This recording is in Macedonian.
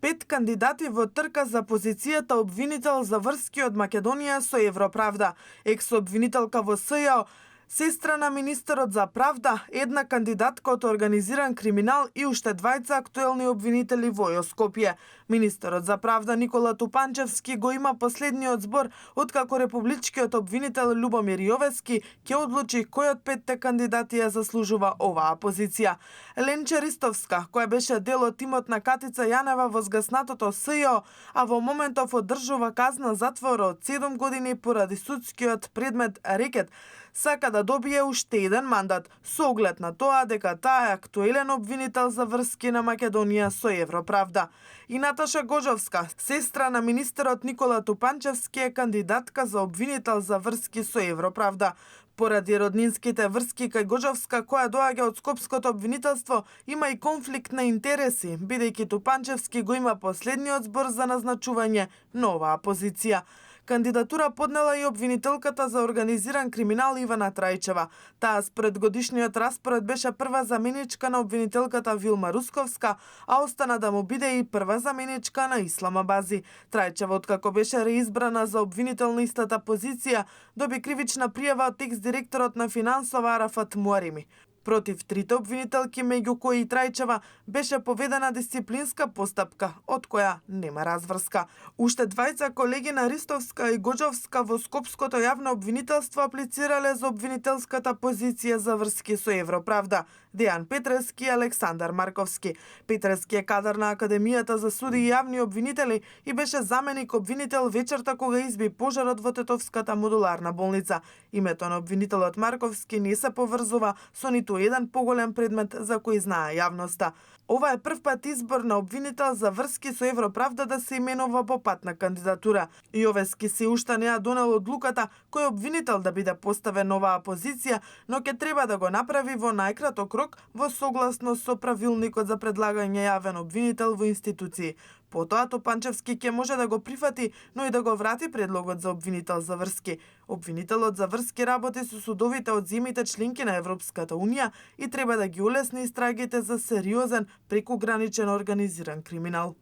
5 кандидати во трка за позицијата обвинител за врски од Македонија со Европравда. Екс-обвинителка во СЈО, сестра на министерот за правда, една кандидатка од организиран криминал и уште двајца актуелни обвинители во Скопје. Министерот за правда Никола Тупанчевски го има последниот збор откако републичкиот обвинител Љубомир Јовески ќе одлучи кој од 5 кандидати ја заслужува оваа позиција. Ленче Ристовска, која беше дел од тимот на Катица Јанева во згаснатото СЈО, а во моментов одржува казна затвор од 7 години поради судскиот предмет рекет, сака да добие уште еден мандат, со оглед на тоа дека таа е актуелен обвинител за врски на Македонија со Европравда. И Наташа Гожовска, сестра на министерот Никола Тупанчевски, е кандидатка за обвинител за врски со Европравда. Поради роднинските врски кај Гожовска, која доаѓа од скопското обвинителство, има и конфликт на интереси, бидејќи Тупанчевски го има последниот збор за назначување на оваа позиција. Кандидатура поднела и обвинителката за организиран криминал Ивана Трајчева. Таа според годишниот распоред беше прва заменичка на обвинителката Вилма Русковска, а остана да му биде и прва заменичка на Ислама Бази. Трајчева, откако беше реизбрана за обвинител на истата позиција, доби кривична пријава од екс-директорот на финансова Арафат Муарими. Против трите обвинителки, меѓу кои и Трајчева, беше поведена дисциплинска постапка, од која нема разврска. Уште двајца колеги на Ристовска и Гожовска во Скопското јавно обвинителство аплицирале за обвинителската позиција за врски со Европравда. Дејан Петрески и Александар Марковски. Петрески е кадар на Академијата за суди и јавни обвинители и беше заменик обвинител вечерта кога изби пожарот во Тетовската модуларна болница. Името на обвинителот Марковски не се поврзува со ниту еден поголем предмет за кој знае јавноста. Ова е прв пат избор на обвинител за врски со Европравда да се именува по патна кандидатура. Јовески се уште не ја донел одлуката кој обвинител да биде поставен на оваа позиција, но ќе треба да го направи во најкраток рок во согласност со правилникот за предлагање јавен обвинител во институции. Потоа Топанчевски ќе може да го прифати, но и да го врати предлогот за обвинител за врски. Обвинителот за врски работи со судовите од земјите членки на Европската Унија и треба да ги улесни истрагите за сериозен прекуграничен организиран криминал.